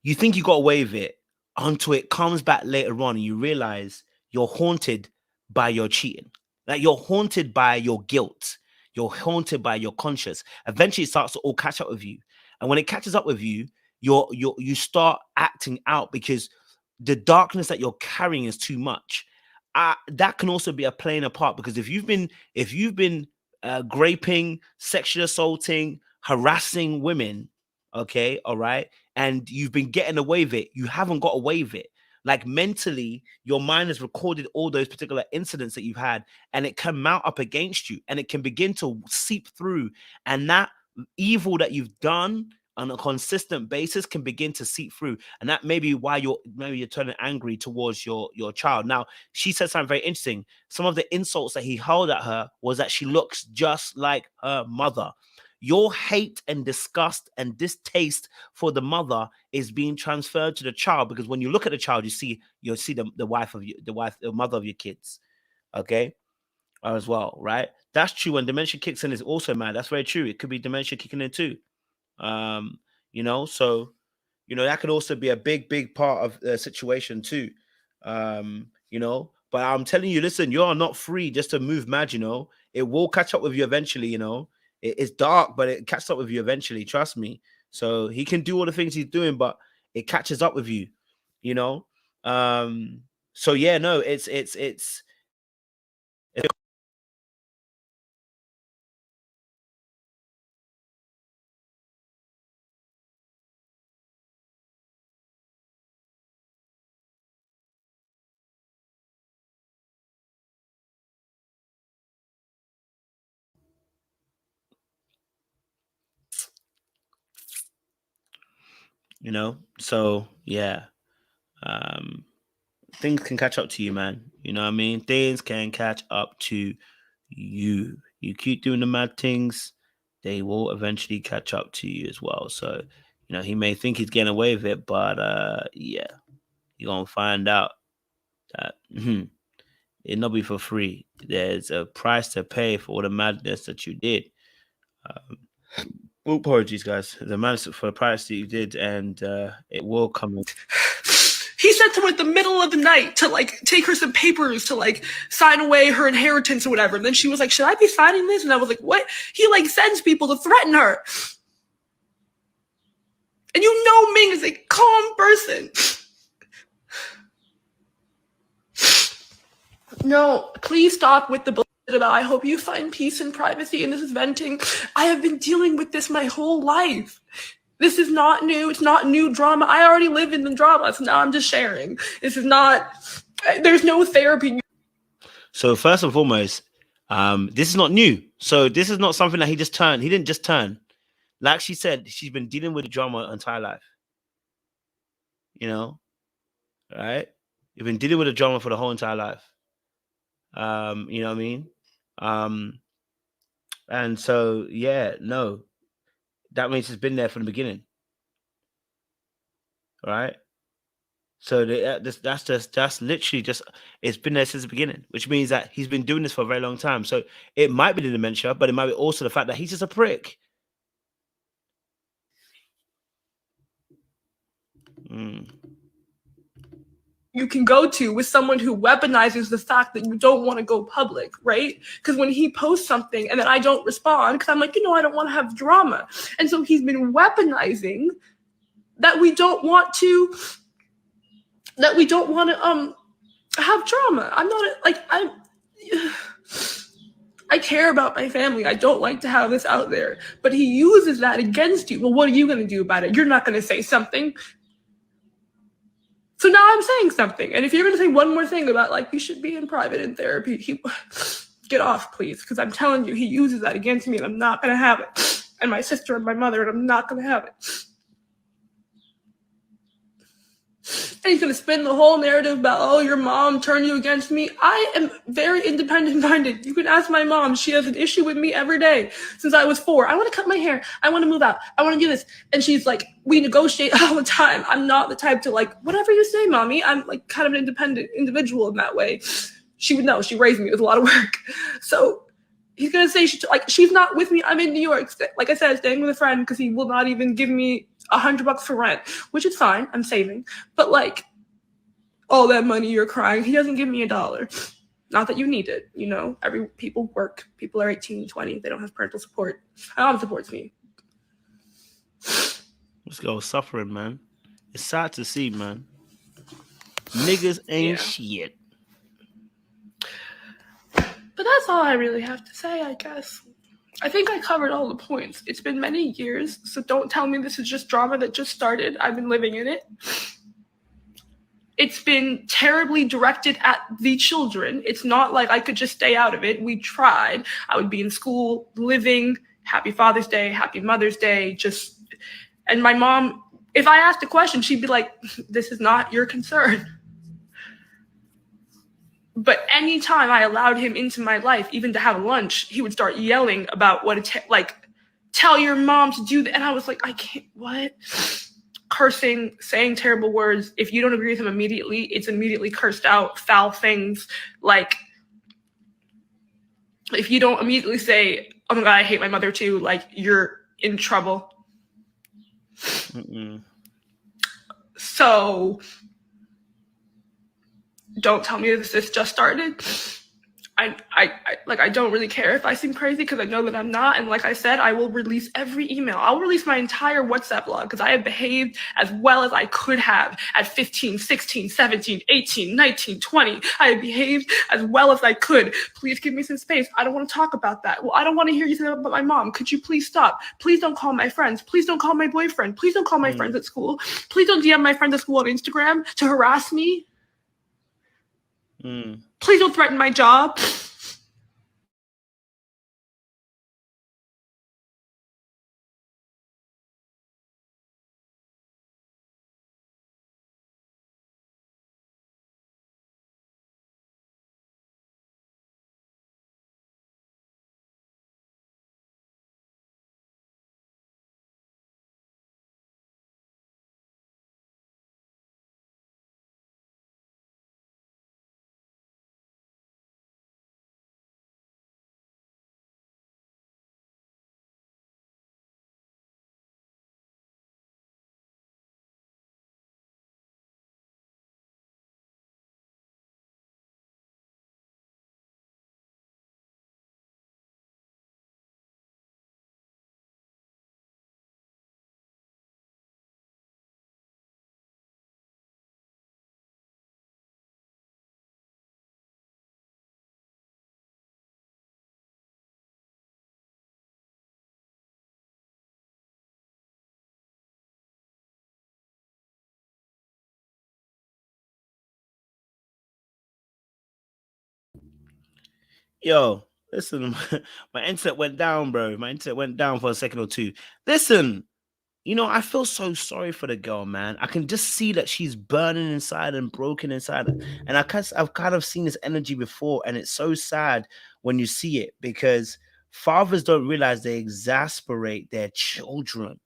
C: you think you got away with it until it comes back later on and you realize you're haunted by your cheating. Like you're haunted by your guilt. You're haunted by your conscience. Eventually it starts to all catch up with you. And when it catches up with you, you start acting out because the darkness that you're carrying is too much. That can also be a playing a part because if you've been graping, sexually assaulting, harassing women, okay, all right, and you've been getting away with it, you haven't got away with it. Like mentally, your mind has recorded all those particular incidents that you've had, and it can mount up against you, and it can begin to seep through, and that evil that you've done on a consistent basis can begin to seep through, and that may be why you're turning angry towards your child. Now, she said something very interesting. Some of the insults that he hurled at her was that she looks just like her mother. Your hate and disgust and distaste for the mother is being transferred to the child because when you look at the child, you'll see the mother of your kids, okay, as well, right? That's true. When dementia kicks in, is also mad. That's very true. It could be dementia kicking in too. So that could also be a big part of the situation too. But I'm telling you, listen, you are not free just to move mad. It will catch up with you eventually. It's dark, but it catches up with you eventually. Trust me. So he can do all the things he's doing, but it catches up with you, you know. So yeah, no, it's you know. So yeah, things can catch up to you, man. You know what I mean? Things can catch up to you. You keep doing the mad things, they will eventually catch up to you as well. So, you know, he may think he's getting away with it, but yeah, you're gonna find out that it'll not be for free. There's a price to pay for all the madness that you did. Oh, apologies, guys. The madness for the price that you did, and it will come in.
G: He said to her at the middle of the night to like take her some papers to like sign away her inheritance or whatever. And then she was like, should I be signing this? And I was like, what? He like sends people to threaten her. And you know Ming is a calm person. No, please stop with the bullshit about I hope you find peace and privacy and this is venting. I have been dealing with this my whole life. This is not new. It's not new drama. I already live in the drama, so now I'm just sharing. This is not, there's no therapy.
C: So first and foremost, this is not new. So this is not something that he just turned. He didn't just turn. Like she said, she's been dealing with the drama her entire life. You know, right? You've been dealing with the drama for the whole entire life. You know what I mean? And so, yeah, no, that means it's been there from the beginning. Right? So that's literally just, it's been there since the beginning, which means that he's been doing this for a very long time. So it might be the dementia, but it might be also the fact that he's just a prick.
G: You can go to with someone who weaponizes the fact that you don't want to go public, right? Because when he posts something and then I don't respond, because I'm like, I don't want to have drama. And so he's been weaponizing that we don't want to have drama. I'm not I care about my family. I don't like to have this out there. But he uses that against you. Well, what are you going to do about it? You're not going to say something. So now I'm saying something. And if you're going to say one more thing about, like, you should be in private in therapy, get off, please. Because I'm telling you, he uses that against me, and I'm not going to have it. And my sister and my mother, and I'm not going to have it. And he's going to spin the whole narrative about, oh, your mom turned you against me. I am very independent-minded. You can ask my mom. She has an issue with me every day since I was 4. I want to cut my hair. I want to move out. I want to do this. And she's like, we negotiate all the time. I'm not the type to like, whatever you say, mommy. I'm like kind of an independent individual in that way. She would know. She raised me. It was a lot of work. So he's going to say, she's not with me. I'm in New York. Like I said, staying with a friend because he will not even give me $100 for rent, which is fine. I'm saving. But like all that money you're crying, he doesn't give me $1. Not that you need it. People work. People are 18, 20. They don't have parental support. My mom supports me.
C: Let's go suffering, man. It's sad to see, man. Niggas ain't shit.
G: But that's all I really have to say, I guess. I think I covered all the points. It's been many years, so don't tell me this is just drama that just started. I've been living in it. It's been terribly directed at the children. It's not like I could just stay out of it. We tried. I would be in school, living, happy Father's Day, happy Mother's Day, and my mom, if I asked a question, she'd be like, this is not your concern. But anytime I allowed him into my life, even to have lunch, he would start yelling about tell your mom to do that. And I was like, I can't, what? Cursing, saying terrible words. If you don't agree with him immediately, it's immediately cursed out, foul things. Like, if you don't immediately say, oh my God, I hate my mother too, like, you're in trouble. So don't tell me this just started. I don't really care if I seem crazy because I know that I'm not. And like I said, I will release every email. I'll release my entire WhatsApp log because I have behaved as well as I could have at 15, 16, 17, 18, 19, 20. I have behaved as well as I could. Please give me some space. I don't want to talk about that. Well, I don't want to hear you say about my mom. Could you please stop? Please don't call my friends. Please don't call my boyfriend. Please don't call my friends at school. Please don't DM my friends at school on Instagram to harass me. Please don't threaten my job.
C: Yo, listen, my internet went down, bro. My internet went down for a second or two. Listen, I feel so sorry for the girl, man. I can just see that she's burning inside and broken inside. And I've kind of seen this energy before, and it's so sad when you see it because fathers don't realize they exasperate their children.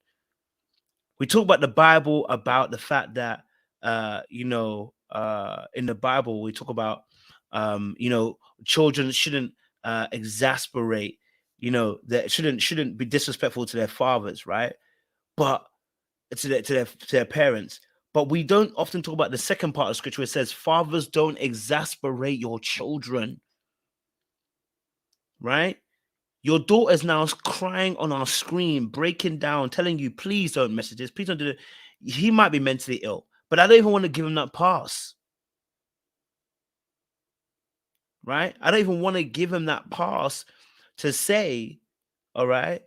C: We talk about the Bible, about the fact that, in the Bible, we talk about, children shouldn't exasperate, that shouldn't be disrespectful to their fathers, right? But to their parents. But we don't often talk about the second part of scripture. It says, fathers, don't exasperate your children, right? Your daughter's now crying on our screen, breaking down, telling you, please don't message this, please don't do it. He might be mentally ill, but I don't even want to give him that pass. Right? I don't even want to give him that pass to say, all right?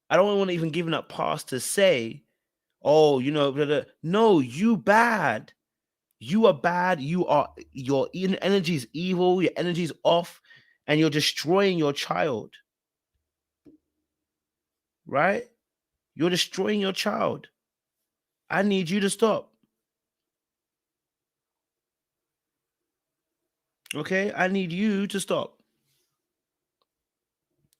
C: I don't want to even give him that pass to say, oh, blah, blah. No, you bad. You are bad. Your energy is evil. Your energy is off, and you're destroying your child. Right? You're destroying your child. I need you to stop. Okay? I need you to stop.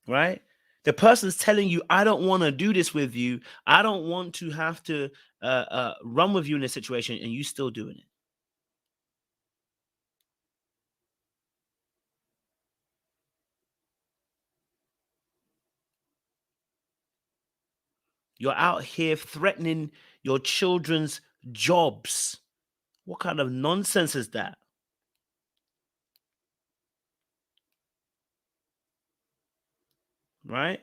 C: Right? The person's telling you, I don't want to do this with you. I don't want to have to run with you in this situation, and you still doing it. You're out here threatening your children's jobs. What kind of nonsense is that? Right?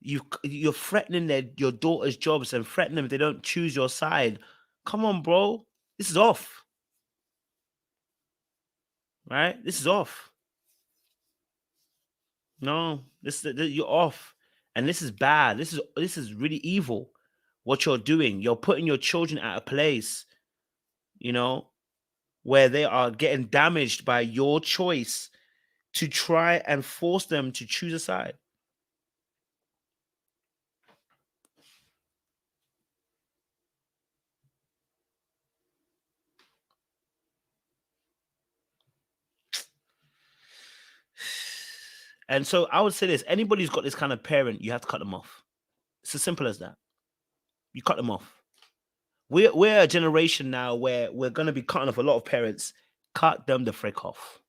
C: You're threatening your daughter's jobs and threatening them if they don't choose your side. Come on, bro. This is off. Right? This is off. No, you're off. And this is bad. This is really evil. What you're doing. You're putting your children at a place, where they are getting damaged by your choice to try and force them to choose a side. And so I would say this: anybody who's got this kind of parent, you have to cut them off. It's as simple as that. You cut them off. We're a generation now where we're going to be cutting off a lot of parents. Cut them the frick off.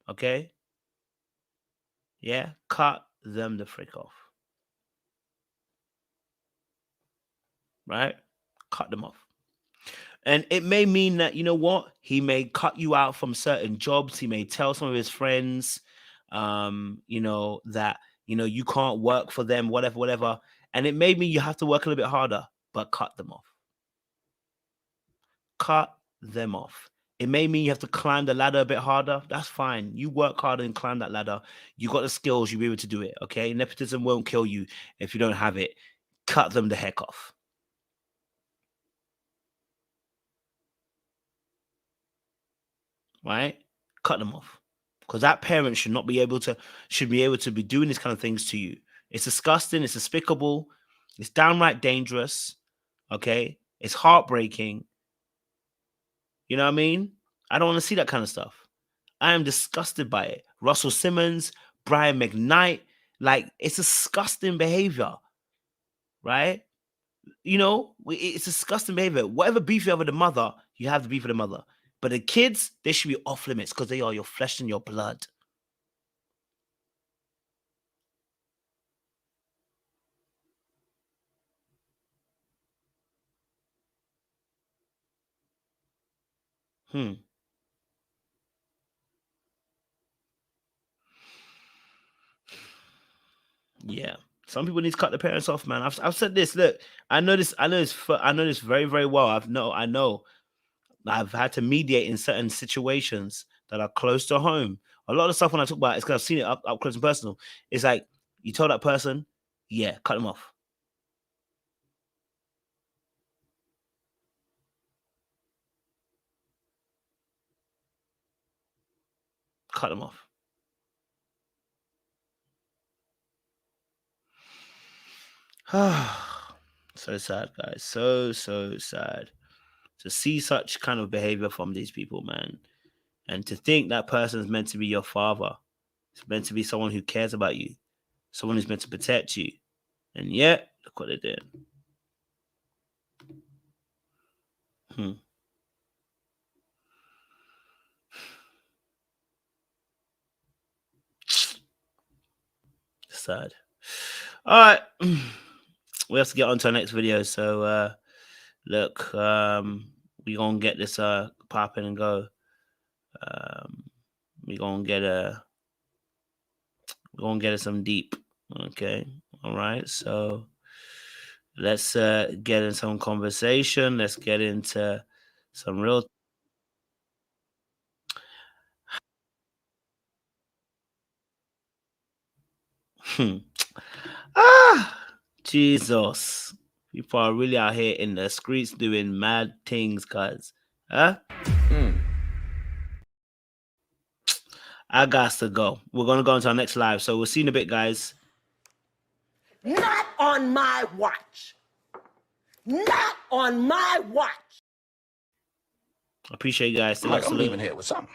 C: Okay? Yeah? Cut them the frick off. Right? Cut them off. And it may mean that, you know what, he may cut you out from certain jobs. He may tell some of his friends, you know, that, you know, you can't work for them, whatever. And it may mean you have to work a little bit harder, but cut them off. Cut them off. It may mean you have to climb the ladder a bit harder. That's fine. You work harder and climb that ladder. You got the skills. You'll be able to do it. Okay. Nepotism won't kill you if you don't have it. Cut them the heck off. Right? Cut them off. Because that parent should be able to be doing these kind of things to you. It's disgusting. It's despicable. It's downright dangerous. Okay. It's heartbreaking. You know what I mean? I don't want to see that kind of stuff. I am disgusted by it. Russel Simmons, Brian McKnight, like, it's disgusting behavior, right? You know, it's disgusting behavior. Whatever beef you have with the mother, you have the beef with the mother. But the kids, they should be off limits because they are your flesh and your blood. Yeah, some people need to cut their parents off, man. I've said this. Look, I know this very, very well. I know. I've had to mediate in certain situations that are close to home. A lot of stuff when I talk about it's because I've seen it up close and personal. It's like you tell that person, yeah, cut them off. Cut them off. So sad, guys. So sad to see such kind of behavior from these people, man. And to think that person is meant to be your father. It's meant to be someone who cares about you. Someone who's meant to protect you. And yet, look what they did. Sad. All right. We have to get on to our next video. So, look, we're going to get this popping and go. We're going to get it some deep. Okay. All right. So, let's get in some conversation. Let's get into some real. Jesus. People are really out here in the streets doing mad things, cuz. Huh? I got to go. We're going to go into our next live. So we'll see you in a bit, guys.
K: Not on my watch. Not on my watch.
C: I appreciate you guys.
K: I'm leaving here with something.